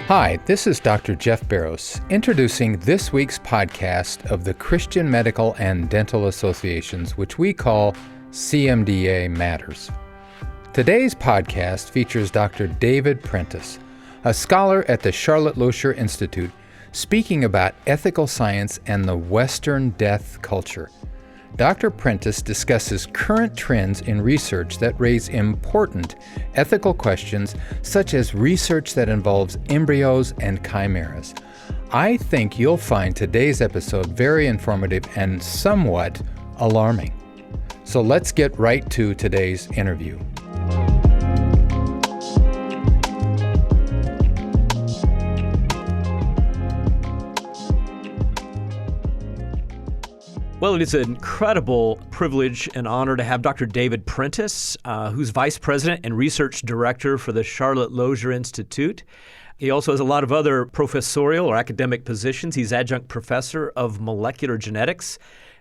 Hi, this is Dr. Jeff Barrows, introducing this week's podcast of the Christian Medical and Dental Associations, which we call CMDA Matters. Today's podcast features Dr. David Prentice, a scholar at the Charlotte Loescher Institute, speaking about ethical science and the Western death culture. Dr. Prentice discusses current trends in research that raise important ethical questions, such as research that involves embryos and chimeras. I think you'll find today's episode very informative and somewhat alarming. So let's get right to today's interview. Well, it is an incredible privilege and honor to have Dr. David Prentice, who's Vice President and Research Director for the Charlotte Loescher Institute. He also has a lot of other professorial or academic positions. He's Adjunct Professor of Molecular Genetics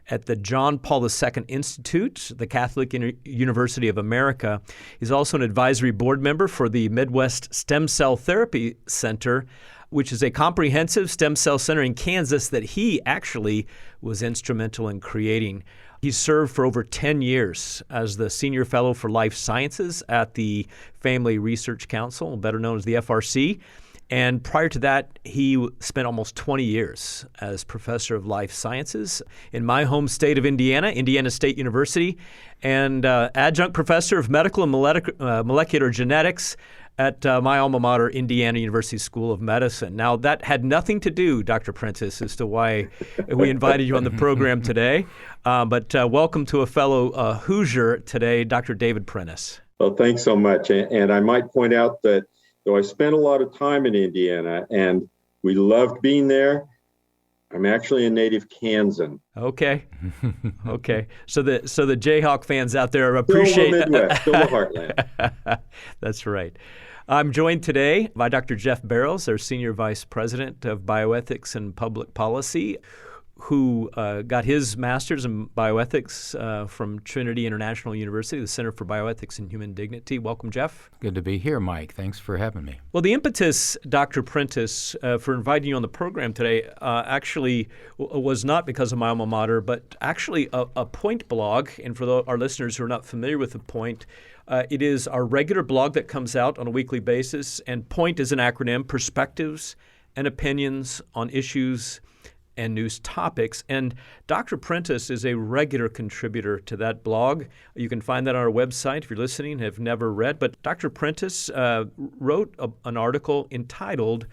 at the John Paul II Institute, the Catholic University of America. He's also an advisory board member for the Midwest Stem Cell Therapy Center, which is a comprehensive stem cell center in Kansas that he actually was instrumental in creating. He served for over 10 years as the Senior Fellow for Life Sciences at the Family Research Council, better known as the FRC. And prior to that, he spent almost 20 years as Professor of Life Sciences in my home state of Indiana, Indiana State University, and Adjunct Professor of Medical and Molecular Genetics at my alma mater, Indiana University School of Medicine. Now, that had nothing to do, Dr. Prentice, as to why we invited you on the program today. But welcome to a fellow Hoosier today, Dr. David Prentice. Well, thanks so much. And I might point out that though I spent a lot of time in Indiana and we loved being there, I'm actually a native Kansan. Okay. So the Jayhawk fans out there appreciate still the Midwest, still the heartland. That's right. I'm joined today by Dr. Jeff Barrows, our Senior Vice President of Bioethics and Public Policy, who got his master's in bioethics from Trinity International University, the Center for Bioethics and Human Dignity. Welcome, Jeff. Good to be here, Mike. Thanks for having me. Well, the impetus, Dr. Prentice, for inviting you on the program today actually was not because of my alma mater, but actually a Point blog. And for our listeners who are not familiar with the Point, it is our regular blog that comes out on a weekly basis. And Point is an acronym, Perspectives and Opinions on Issues and News Topics. And Dr. Prentice is a regular contributor to that blog. You can find that on our website if you're listening and have never read. But Dr. Prentice wrote an article entitled,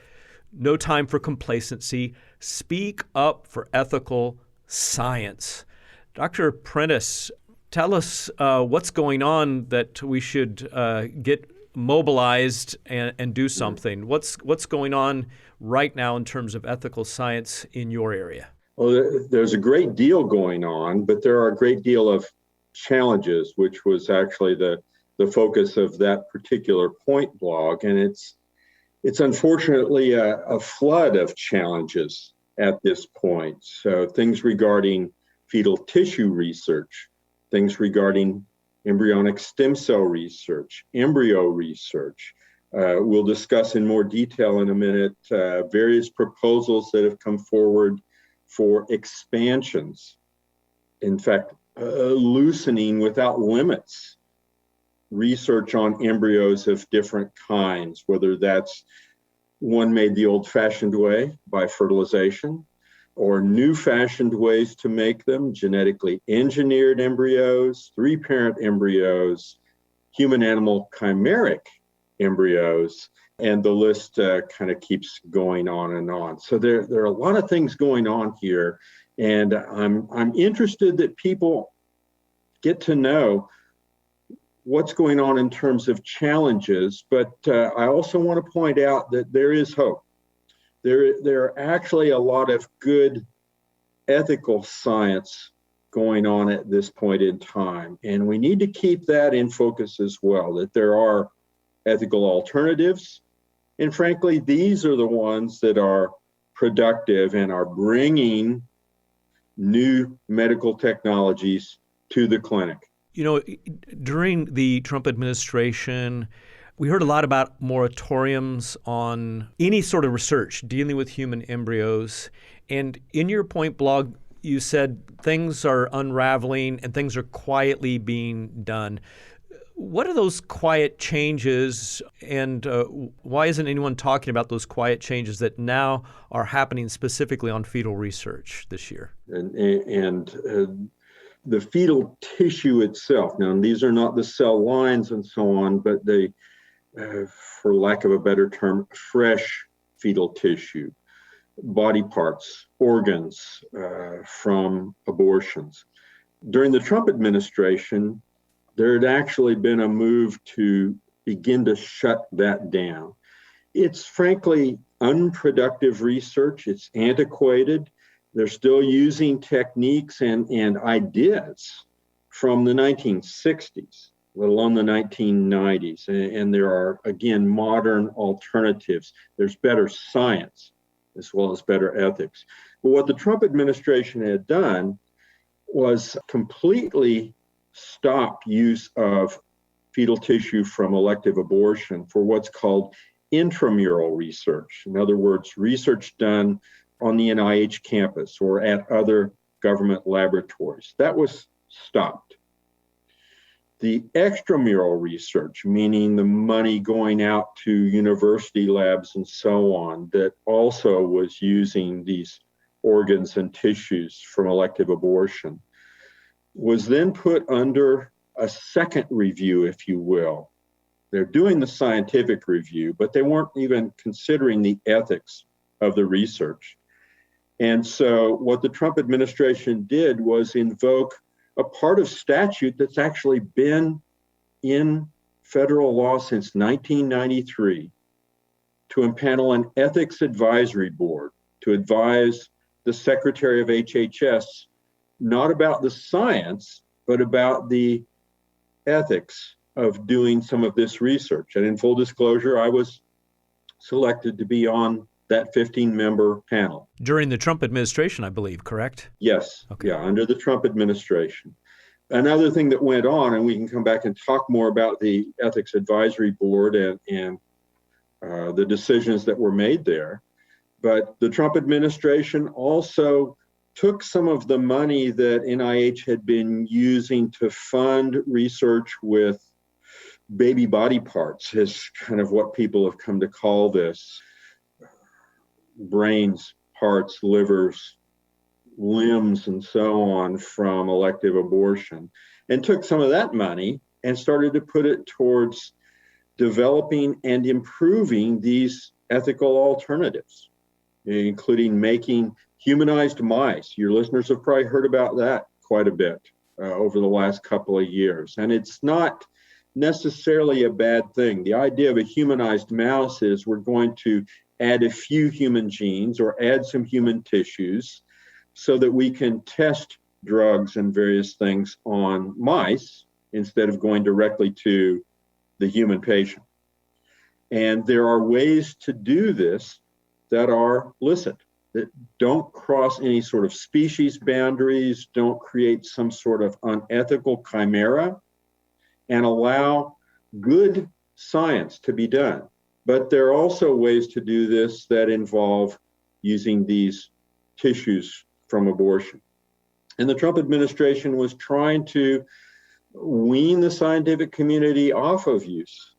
"No Time for Complacency, Speak Up for Ethical Science." Dr. Prentice, tell us what's going on that we should get mobilized and do something. What's going on right now in terms of ethical science in your area? Well, there's a great deal going on, but there are a great deal of challenges, which was actually the focus of that particular Point blog. And it's unfortunately a flood of challenges at this point. So things regarding fetal tissue research, things regarding embryonic stem cell research, embryo research. We'll discuss in more detail in a minute various proposals that have come forward for expansions. In fact, loosening without limits research on embryos of different kinds, whether that's one made the old-fashioned way by fertilization, or new-fashioned ways to make them, genetically engineered embryos, three-parent embryos, human-animal chimeric embryos, and the list kind of keeps going on and on. So there are a lot of things going on here, and I'm interested that people get to know what's going on in terms of challenges, but I also want to point out that there is hope. There are actually a lot of good ethical science going on at this point in time, and we need to keep that in focus as well, that there are ethical alternatives, and frankly, these are the ones that are productive and are bringing new medical technologies to the clinic. You know, during the Trump administration, We heard a lot about moratoriums on any sort of research dealing with human embryos. And in your point blog, you said things are unraveling and things are quietly being done. What are those quiet changes, and why isn't anyone talking about those quiet changes that now are happening specifically on fetal research this year? And the fetal tissue itself, now these are not the cell lines and so on, but they, for lack of a better term, fresh fetal tissue, body parts, organs from abortions. During the Trump administration, there had actually been a move to begin to shut that down. It's frankly unproductive research. It's antiquated. They're still using techniques and ideas from the 1960s, let alone the 1990s. And there are, again, modern alternatives. There's better science as well as better ethics. But what the Trump administration had done was completely stop use of fetal tissue from elective abortion for what's called intramural research. In other words, research done on the NIH campus or at other government laboratories. That was stopped. The extramural research, meaning the money going out to university labs and so on, that also was using these organs and tissues from elective abortion, was then put under a second review, if you will. They're doing the scientific review, but they weren't even considering the ethics of the research. And so what the Trump administration did was invoke a part of statute that's actually been in federal law since 1993 to impanel an ethics advisory board to advise the Secretary of HHS not about the science, but about the ethics of doing some of this research. And in full disclosure, I was selected to be on that 15-member panel. During the Trump administration, I believe, correct? Yes. Okay. Yeah, under the Trump administration. Another thing that went on, and we can come back and talk more about the Ethics Advisory Board and the decisions that were made there, but the Trump administration also took some of the money that NIH had been using to fund research with baby body parts, is kind of what people have come to call this. Brains, hearts, livers, limbs, and so on from elective abortion, and took some of that money and started to put it towards developing and improving these ethical alternatives, including making humanized mice. Your listeners have probably heard about that quite a bit over the last couple of years. And it's not necessarily a bad thing. The idea of a humanized mouse is we're going to add a few human genes or add some human tissues so that we can test drugs and various things on mice instead of going directly to the human patient. And there are ways to do this that are licit, that don't cross any sort of species boundaries, don't create some sort of unethical chimera, and allow good science to be done. But there are also ways to do this that involve using these tissues from abortion. And the Trump administration was trying to wean the scientific community off of use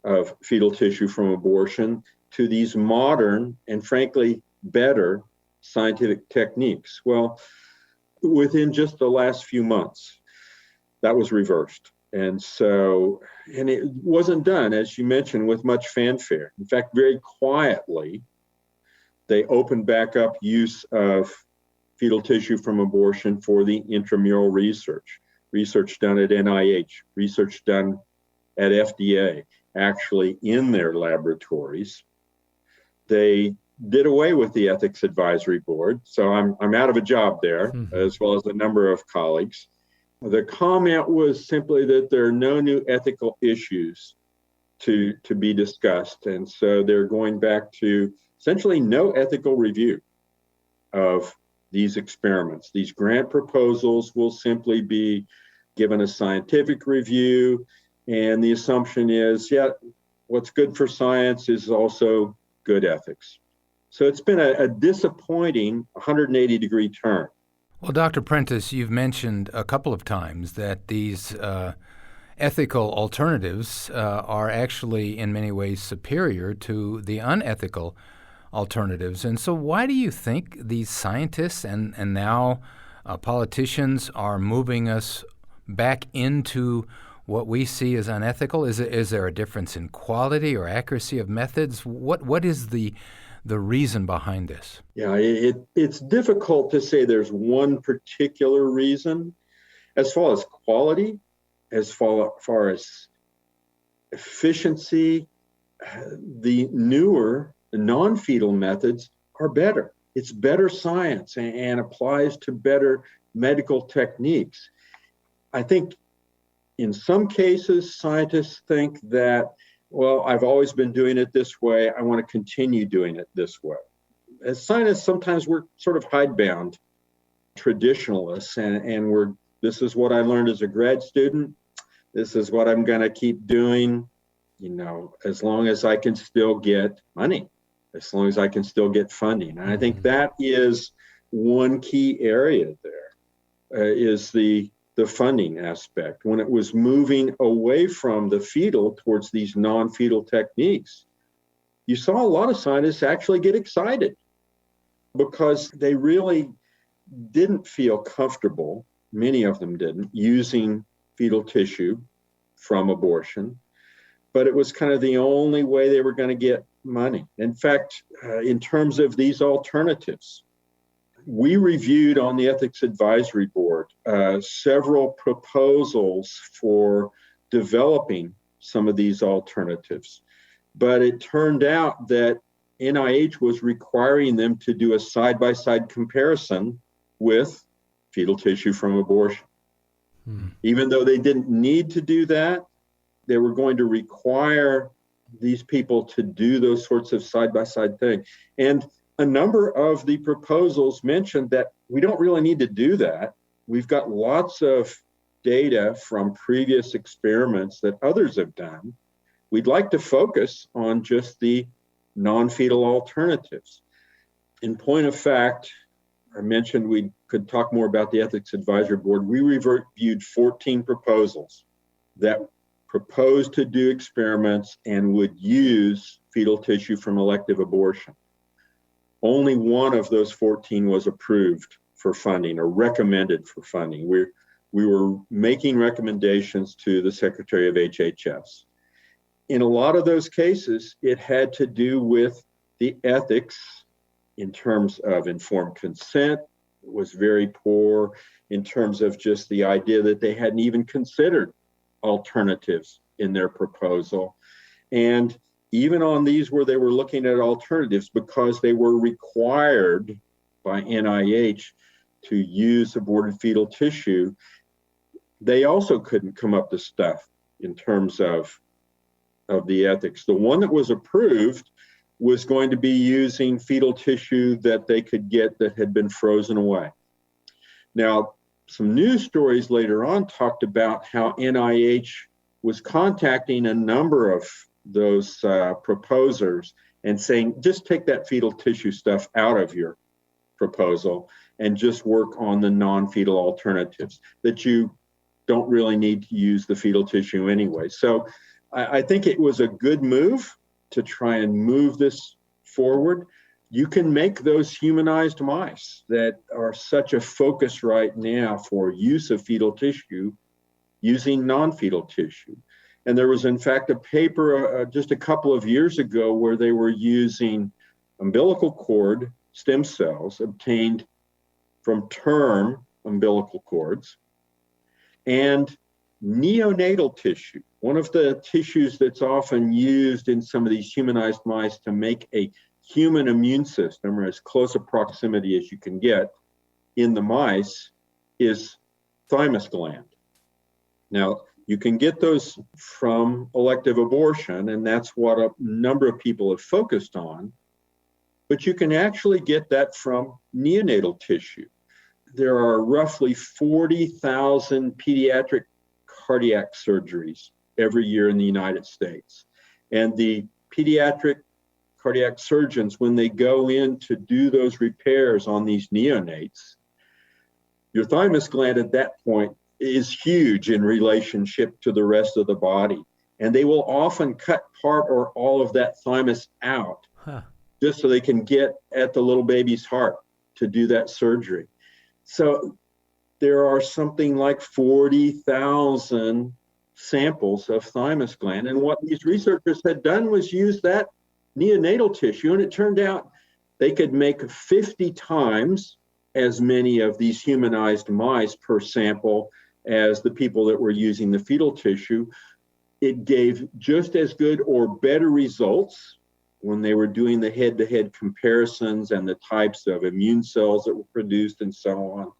of fetal tissue from abortion to these modern and frankly better scientific techniques. Well, within just the last few months, that was reversed. And it wasn't done, as you mentioned, with much fanfare. In fact, very quietly, they opened back up use of fetal tissue from abortion for the intramural research done at NIH, research done at FDA, actually in their laboratories. They did away with the Ethics Advisory Board, so I'm out of a job there, as well as a number of colleagues. The comment was simply that there are no new ethical issues to be discussed, and so they're going back to essentially no ethical review of these experiments. These grant proposals will simply be given a scientific review, and the assumption is, what's good for science is also good ethics. So it's been a disappointing 180-degree turn. Well, Dr. Prentice, you've mentioned a couple of times that these ethical alternatives are actually in many ways superior to the unethical alternatives. And so why do you think these scientists and now politicians are moving us back into what we see as unethical? Is there a difference in quality or accuracy of methods? What is the reason behind this? Yeah, it's difficult to say there's one particular reason. As far as quality, as far as efficiency, the newer, the non-fetal methods are better. It's better science and applies to better medical techniques. I think in some cases, scientists think that, well, I've always been doing it this way. I want to continue doing it this way. As scientists, sometimes we're sort of hidebound traditionalists, and this is what I learned as a grad student. This is what I'm going to keep doing, as long as I can still get money, as long as I can still get funding. And I think that is one key area there, is the funding aspect. When it was moving away from the fetal towards these non-fetal techniques, you saw a lot of scientists actually get excited because they really didn't feel comfortable, many of them didn't, using fetal tissue from abortion, but it was kind of the only way they were going to get money. In fact, in terms of these alternatives, we reviewed on the Ethics Advisory Board several proposals for developing some of these alternatives, but it turned out that NIH was requiring them to do a side-by-side comparison with fetal tissue from abortion. Even though they didn't need to do that, they were going to require these people to do those sorts of side-by-side things. And a number of the proposals mentioned that we don't really need to do that. We've got lots of data from previous experiments that others have done. We'd like to focus on just the non-fetal alternatives. In point of fact, I mentioned we could talk more about the Ethics Advisory Board. We reviewed 14 proposals that proposed to do experiments and would use fetal tissue from elective abortion. Only one of those 14 was approved for funding or recommended for funding. We were making recommendations to the Secretary of HHS. In a lot of those cases, it had to do with the ethics in terms of informed consent. It was very poor in terms of just the idea that they hadn't even considered alternatives in their proposal. And even on these where they were looking at alternatives, because they were required by NIH to use aborted fetal tissue, they also couldn't come up with stuff in terms of the ethics. The one that was approved was going to be using fetal tissue that they could get that had been frozen away. Now, some news stories later on talked about how NIH was contacting a number of those proposers and saying, just take that fetal tissue stuff out of your proposal and just work on the non-fetal alternatives, that you don't really need to use the fetal tissue anyway. So I think it was a good move to try and move this forward. You can make those humanized mice that are such a focus right now for use of fetal tissue using non-fetal tissue. And there was, in fact, a paper just a couple of years ago where they were using umbilical cord stem cells obtained from term umbilical cords and neonatal tissue, one of the tissues that's often used in some of these humanized mice to make a human immune system, or as close a proximity as you can get in the mice, is thymus gland. Now, you can get those from elective abortion, and that's what a number of people have focused on, but you can actually get that from neonatal tissue. There are roughly 40,000 pediatric cardiac surgeries every year in the United States. And the pediatric cardiac surgeons, when they go in to do those repairs on these neonates, your thymus gland at that point is huge in relationship to the rest of the body. And they will often cut part or all of that thymus out just so they can get at the little baby's heart to do that surgery. So there are something like 40,000 samples of thymus gland. And what these researchers had done was use that neonatal tissue, and it turned out they could make 50 times as many of these humanized mice per sample as the people that were using the fetal tissue. It gave just as good or better results when they were doing the head-to-head comparisons and the types of immune cells that were produced and so on.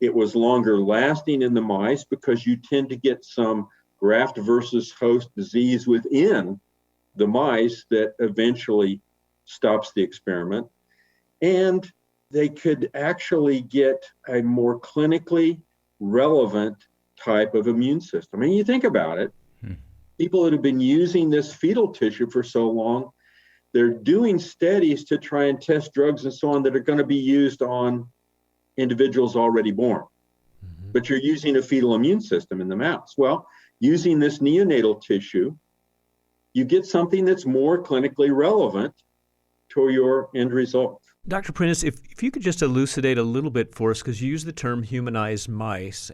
It was longer lasting in the mice because you tend to get some graft versus host disease within the mice that eventually stops the experiment. And they could actually get a more clinically relevant type of immune system. I mean, you think about it, people that have been using this fetal tissue for so long, they're doing studies to try and test drugs and so on that are going to be used on individuals already born. But you're using a fetal immune system in the mouse. Well, using this neonatal tissue, you get something that's more clinically relevant to your end result. Dr. Prentice, if you could just elucidate a little bit for us, because you use the term humanized mice,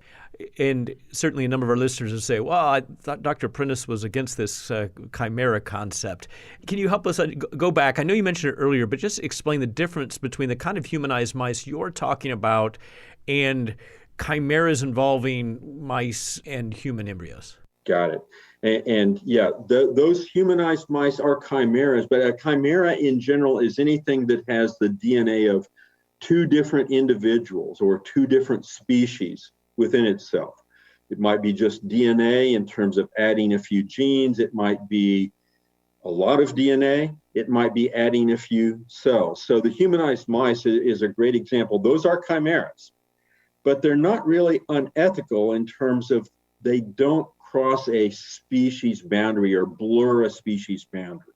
and certainly a number of our listeners will say, well, I thought Dr. Prentice was against this chimera concept. Can you help us go back? I know you mentioned it earlier, but just explain the difference between the kind of humanized mice you're talking about and chimeras involving mice and human embryos. Got it. And yeah, those humanized mice are chimeras, but a chimera in general is anything that has the DNA of two different individuals or two different species within itself. It might be just DNA in terms of adding a few genes. It might be a lot of DNA. It might be adding a few cells. So the humanized mice is a great example. Those are chimeras, but they're not really unethical in terms of they don't cross a species boundary or blur a species boundary.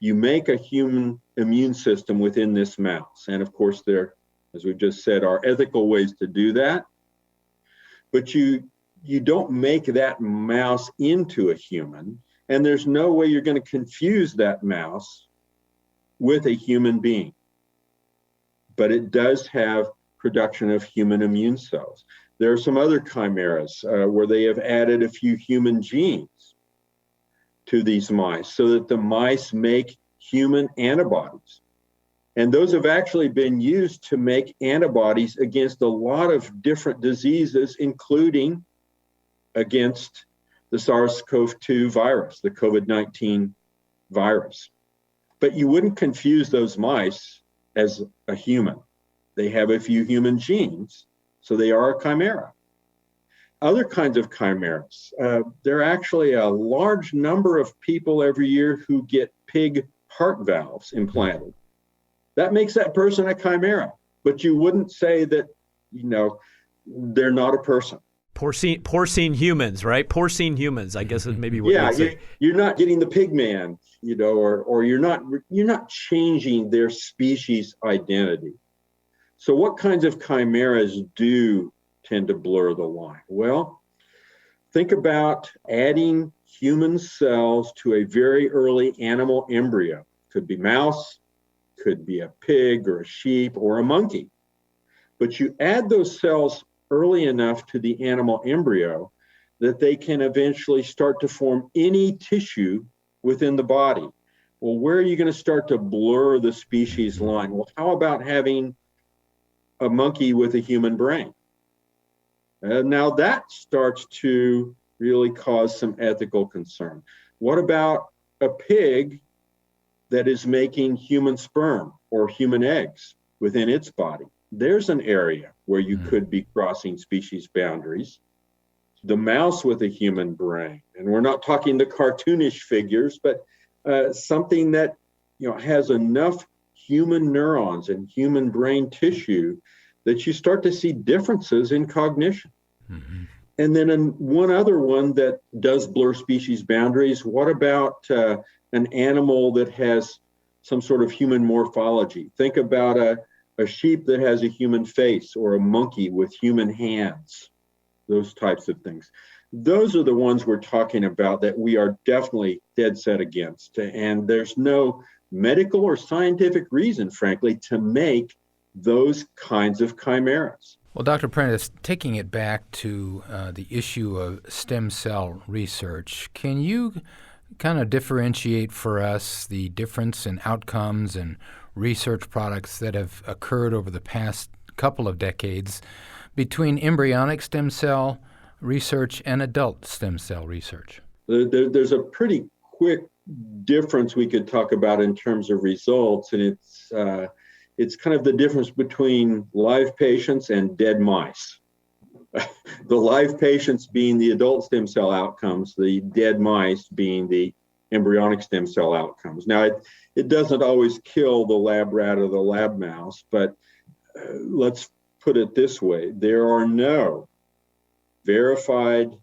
You make a human immune system within this mouse. And of course, there, as we've just said, are ethical ways to do that. But you don't make that mouse into a human, and there's no way you're going to confuse that mouse with a human being. But it does have production of human immune cells. There are some other chimeras where they have added a few human genes to these mice so that the mice make human antibodies. And those have actually been used to make antibodies against a lot of different diseases, including against the SARS-CoV-2 virus, the COVID-19 virus. But you wouldn't confuse those mice as a human. They have a few human genes, so they are a chimera. Other kinds of chimeras, there are actually a large number of people every year who get pig heart valves implanted. That makes that person a chimera, but you wouldn't say that, they're not a person. Porcine humans, right? Porcine humans, I guess is maybe what you'd say. You're not getting the pig man, or you're not changing their species identity. So what kinds of chimeras do tend to blur the line? Well, think about adding human cells to a very early animal embryo. Could be mouse, could be a pig or a sheep or a monkey. But you add those cells early enough to the animal embryo that they can eventually start to form any tissue within the body. Well, where are you going to start to blur the species line? Well, how about having a monkey with a human brain? Now that starts to really cause some ethical concern. What about a pig that is making human sperm or human eggs within its body? There's an area where you could be crossing species boundaries. The mouse with a human brain, and we're not talking the cartoonish figures, but something that has enough human neurons and human brain tissue that you start to see differences in cognition. Mm-hmm. And then one other one that does blur species boundaries, what about an animal that has some sort of human morphology. Think about a sheep that has a human face, or a monkey with human hands, those types of things. Those are the ones we're talking about that we are definitely dead set against. And there's no medical or scientific reason, frankly, to make those kinds of chimeras. Well, Dr. Prentice, taking it back to the issue of stem cell research, can you kind of differentiate for us the difference in outcomes and research products that have occurred over the past couple of decades between embryonic stem cell research and adult stem cell research? There's a pretty quick difference we could talk about in terms of results, and it's kind of the difference between live patients and dead mice. The live patients being the adult stem cell outcomes, the dead mice being the embryonic stem cell outcomes. Now, it doesn't always kill the lab rat or the lab mouse, but let's put it this way. There are no verified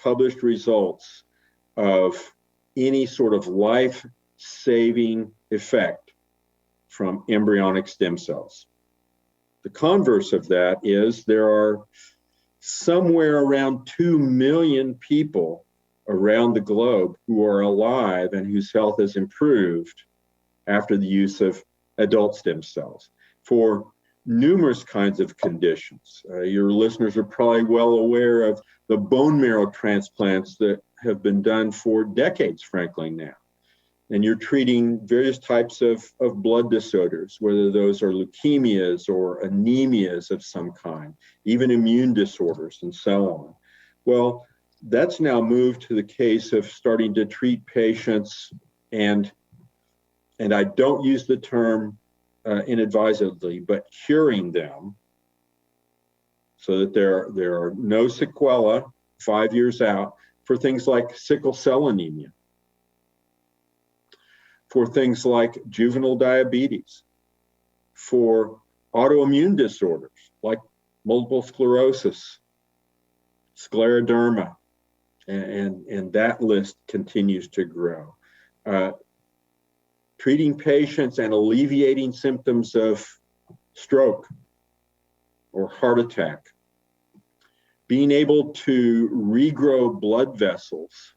published results of any sort of life-saving effect from embryonic stem cells. The converse of that is there are somewhere around 2 million people around the globe who are alive and whose health has improved after the use of adult stem cells for numerous kinds of conditions. Your listeners are probably well aware of the bone marrow transplants that have been done for decades, frankly, now. And you're treating various types of blood disorders, whether those are leukemias or anemias of some kind, even immune disorders and so on. Well, that's now moved to the case of starting to treat patients, and I don't use the term inadvisedly, but curing them so that there are no sequelae 5 years out for things like sickle cell anemia, for things like juvenile diabetes, for autoimmune disorders like multiple sclerosis, scleroderma, and that list continues to grow. Treating patients and alleviating symptoms of stroke or heart attack, being able to regrow blood vessels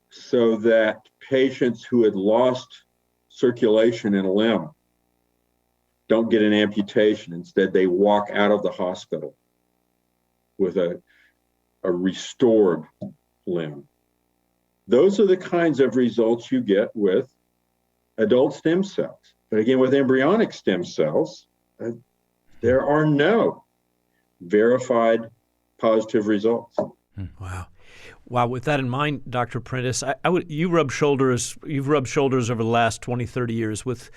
so that patients who had lost circulation in a limb don't get an amputation. Instead, they walk out of the hospital with a restored limb. Those are the kinds of results you get with adult stem cells. But again, with embryonic stem cells, there are no verified positive results. Wow. Wow. With that in mind, Dr. Prentice, you've rubbed shoulders over the last 20, 30 years with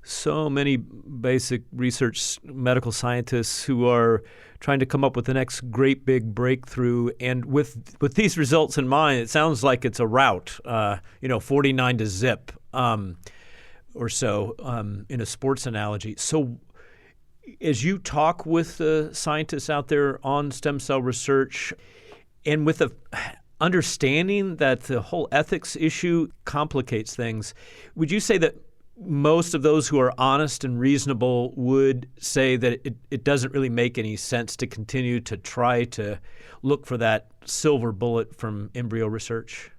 so many basic research medical scientists who are trying to come up with the next great big breakthrough. And with these results in mind, it sounds like it's a rout, 49 to zip or so in a sports analogy. So as you talk with the scientists out there on stem cell research, and with the understanding that the whole ethics issue complicates things, would you say that most of those who are honest and reasonable would say that it doesn't really make any sense to continue to try to look for that silver bullet from embryo research?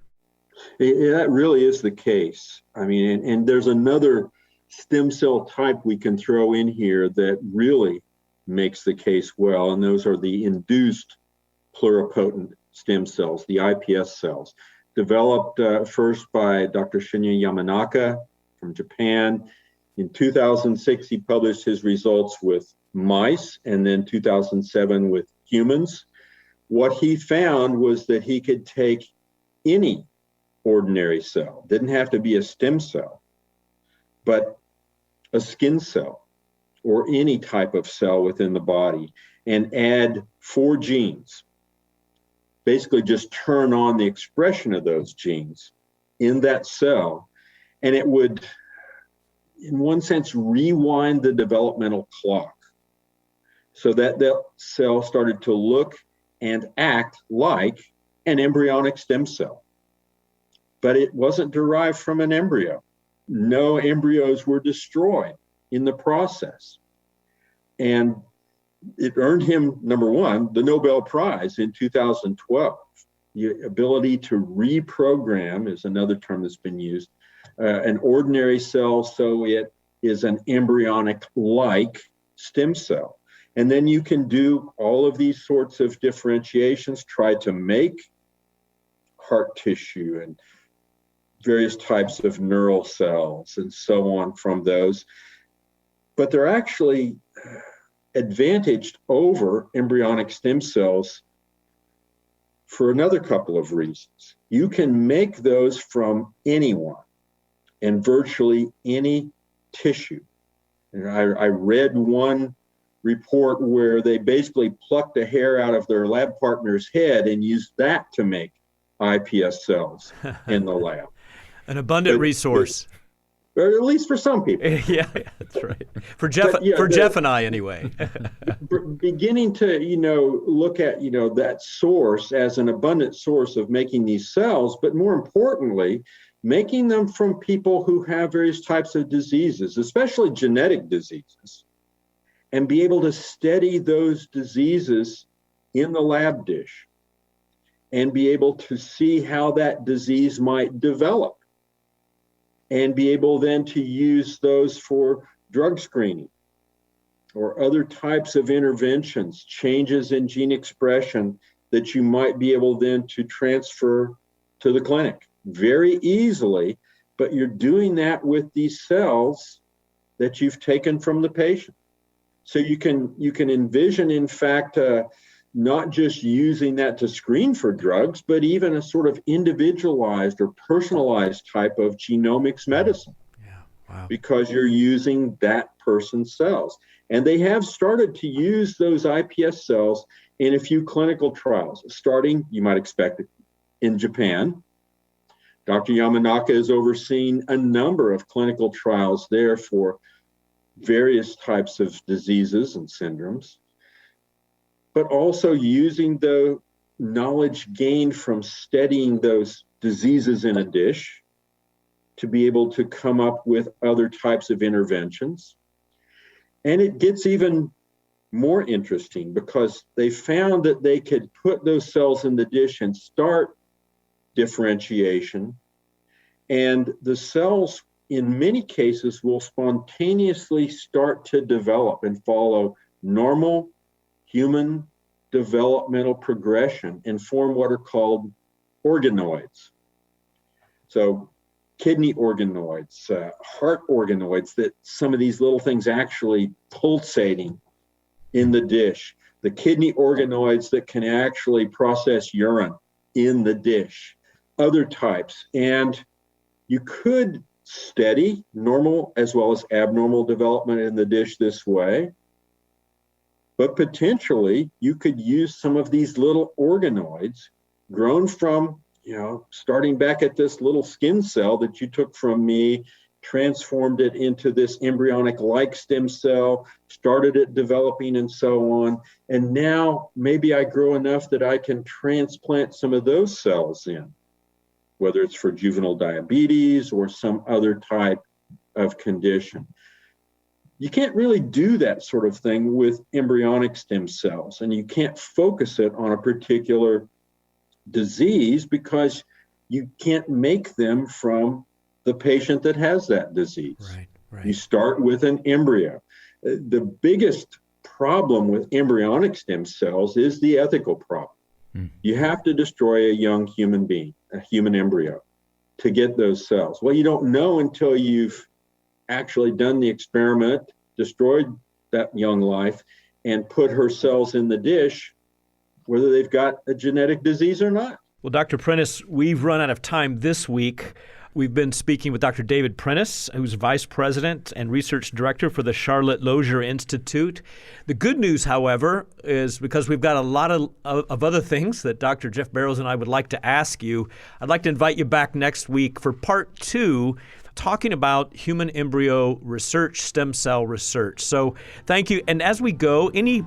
That really is the case. I mean, and there's another stem cell type we can throw in here that really makes the case well, and those are the induced pluripotent stem cells, the iPS cells, developed first by Dr. Shinya Yamanaka from Japan. In 2006, he published his results with mice, and then 2007 with humans. What he found was that he could take any ordinary cell, didn't have to be a stem cell, but a skin cell or any type of cell within the body, and add 4 genes. Basically just turn on the expression of those genes in that cell, and it would, in one sense, rewind the developmental clock so that that cell started to look and act like an embryonic stem cell. but it wasn't derived from an embryo. No embryos were destroyed in the process. And it earned him, number one, the Nobel Prize in 2012. The ability to reprogram is another term that's been used, an ordinary cell so it is an embryonic-like stem cell. And then you can do all of these sorts of differentiations, try to make heart tissue and various types of neural cells and so on from those. But they're actually advantaged over embryonic stem cells for another couple of reasons. You can make those from anyone and virtually any tissue. And I read one report where they basically plucked a hair out of their lab partner's head and used that to make iPS cells in the lab. An abundant resource. Or at least for some people. Yeah, that's right. For Jeff and I, anyway. Beginning to, look at, that source as an abundant source of making these cells, but more importantly, making them from people who have various types of diseases, especially genetic diseases, and be able to study those diseases in the lab dish and be able to see how that disease might develop and be able then to use those for drug screening or other types of interventions, changes in gene expression that you might be able then to transfer to the clinic very easily, but you're doing that with these cells that you've taken from the patient. So you can envision, in fact, not just using that to screen for drugs, but even a sort of individualized or personalized type of genomics medicine. Yeah, wow. Because you're using that person's cells. And they have started to use those iPS cells in a few clinical trials, starting, you might expect it, in Japan. Dr. Yamanaka has overseen a number of clinical trials there for various types of diseases and syndromes, but also using the knowledge gained from studying those diseases in a dish to be able to come up with other types of interventions. And it gets even more interesting because they found that they could put those cells in the dish and start differentiation. And the cells, in many cases, will spontaneously start to develop and follow normal human developmental progression and form what are called organoids. So kidney organoids, heart organoids, that some of these little things actually pulsating in the dish, the kidney organoids that can actually process urine in the dish, other types. And you could study normal as well as abnormal development in the dish this way, but potentially you could use some of these little organoids grown from, starting back at this little skin cell that you took from me, transformed it into this embryonic-like stem cell, started it developing and so on. And now maybe I grow enough that I can transplant some of those cells in, whether it's for juvenile diabetes or some other type of condition. You can't really do that sort of thing with embryonic stem cells, and you can't focus it on a particular disease because you can't make them from the patient that has that disease. Right. You start with an embryo. The biggest problem with embryonic stem cells is the ethical problem. You have to destroy a young human being, a human embryo, to get those cells. Well, you don't know until you've actually done the experiment, destroyed that young life, and put her cells in the dish, whether they've got a genetic disease or not. Well, Dr. Prentice, we've run out of time this week. We've been speaking with Dr. David Prentice, who's Vice President and Research Director for the Charlotte Lozier Institute. The good news, however, is because we've got a lot of other things that Dr. Jeff Barrows and I would like to ask you, I'd like to invite you back next week for part 2, talking about human embryo research, stem cell research. So thank you. And as we go, any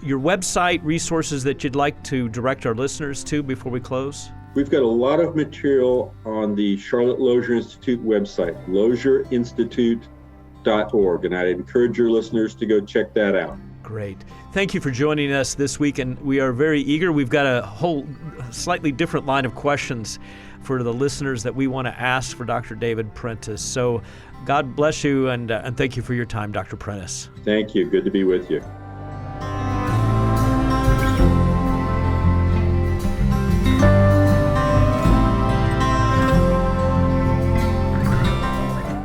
your website resources that you'd like to direct our listeners to before we close? We've got a lot of material on the Charlotte Lozier Institute website, lozierinstitute.org, and I'd encourage your listeners to go check that out. Great. Thank you for joining us this week, and we are very eager. We've got a whole slightly different line of questions for the listeners that we want to ask for Dr. David Prentice. So God bless you, and thank you for your time, Dr. Prentice. Thank you. Good to be with you.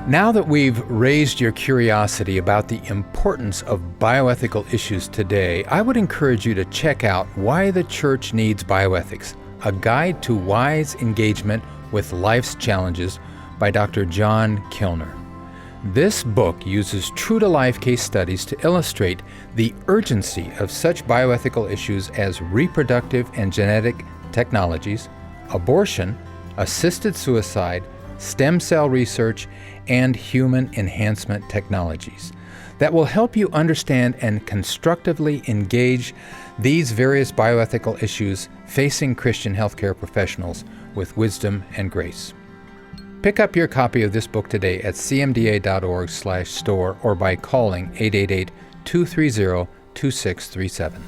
Now that we've raised your curiosity about the importance of bioethical issues today, I would encourage you to check out Why the Church Needs Bioethics, a guide to wise engagement with life's challenges by Dr. John Kilner. This book uses true-to-life case studies to illustrate the urgency of such bioethical issues as reproductive and genetic technologies, abortion, assisted suicide, stem cell research, and human enhancement technologies that will help you understand and constructively engage these various bioethical issues facing Christian healthcare professionals with wisdom and grace. Pick up your copy of this book today at cmda.org/store or by calling 888-230-2637.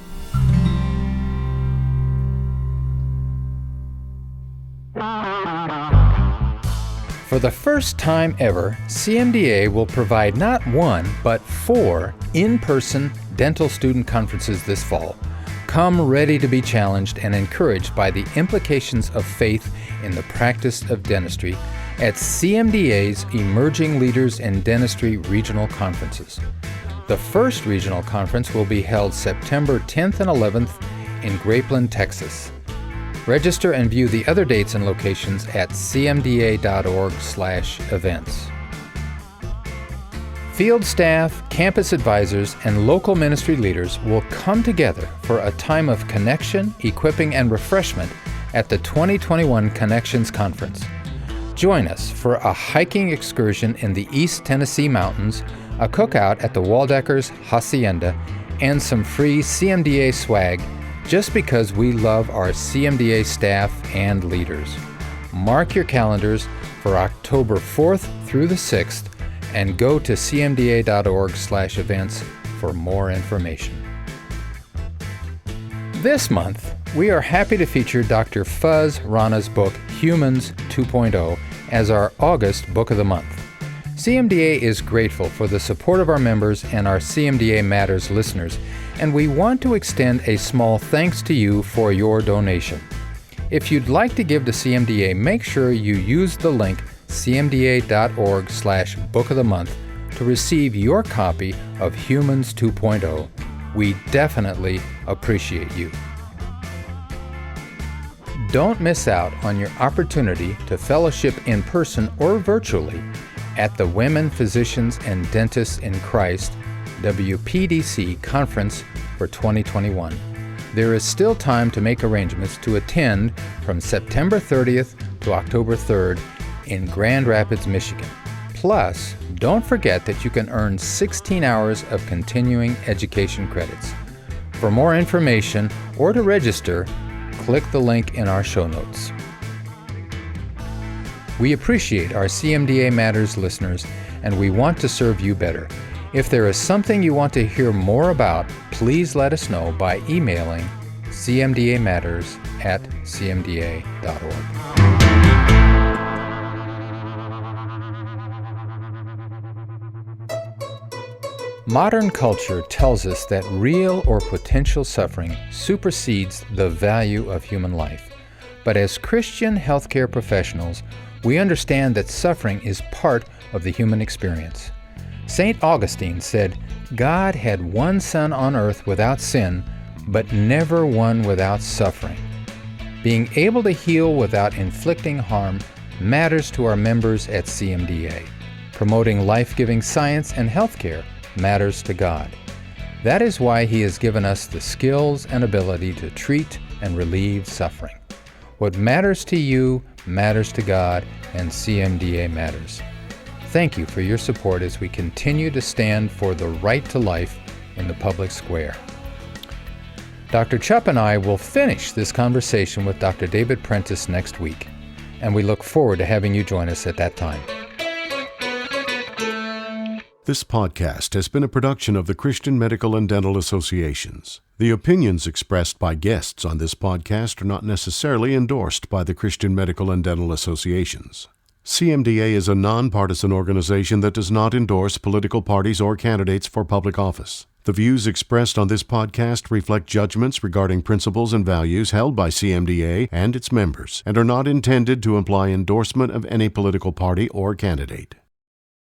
For the first time ever, CMDA will provide not one, but 4 in-person dental student conferences this fall. Come ready to be challenged and encouraged by the implications of faith in the practice of dentistry at CMDA's Emerging Leaders in Dentistry Regional Conferences. The first regional conference will be held September 10th and 11th in Grapeland, Texas. Register and view the other dates and locations at cmda.org/events. Field staff, campus advisors, and local ministry leaders will come together for a time of connection, equipping, and refreshment at the 2021 Connections Conference. Join us for a hiking excursion in the East Tennessee Mountains, a cookout at the Waldeckers Hacienda, and some free CMDA swag just because we love our CMDA staff and leaders. Mark your calendars for October 4th through the 6th and go to cmda.org/events for more information. This month, we are happy to feature Dr. Fuz Rana's book, Humans 2.0, as our August Book of the Month. CMDA is grateful for the support of our members and our CMDA Matters listeners, and we want to extend a small thanks to you for your donation. If you'd like to give to CMDA, make sure you use the link cmda.org/Book of the Month to receive your copy of Humans 2.0. We definitely appreciate you. Don't miss out on your opportunity to fellowship in person or virtually at the Women Physicians and Dentists in Christ WPDC Conference for 2021. There is still time to make arrangements to attend from September 30th to October 3rd in Grand Rapids, Michigan. Plus, don't forget that you can earn 16 hours of continuing education credits. For more information or to register, click the link in our show notes. We appreciate our CMDA Matters listeners, and we want to serve you better. If there is something you want to hear more about, please let us know by emailing cmdamatters@cmda.org. Modern culture tells us that real or potential suffering supersedes the value of human life. But as Christian healthcare professionals, we understand that suffering is part of the human experience. St. Augustine said, "God had one Son on earth without sin, but never one without suffering." Being able to heal without inflicting harm matters to our members at CMDA. Promoting life-giving science and healthcare matters to God. That is why He has given us the skills and ability to treat and relieve suffering. What matters to you matters to God, and CMDA matters. Thank you for your support as we continue to stand for the right to life in the public square. Dr. Chupp and I will finish this conversation with Dr. David Prentice next week, and we look forward to having you join us at that time. This podcast has been a production of the Christian Medical and Dental Associations. The opinions expressed by guests on this podcast are not necessarily endorsed by the Christian Medical and Dental Associations. CMDA is a nonpartisan organization that does not endorse political parties or candidates for public office. The views expressed on this podcast reflect judgments regarding principles and values held by CMDA and its members and are not intended to imply endorsement of any political party or candidate.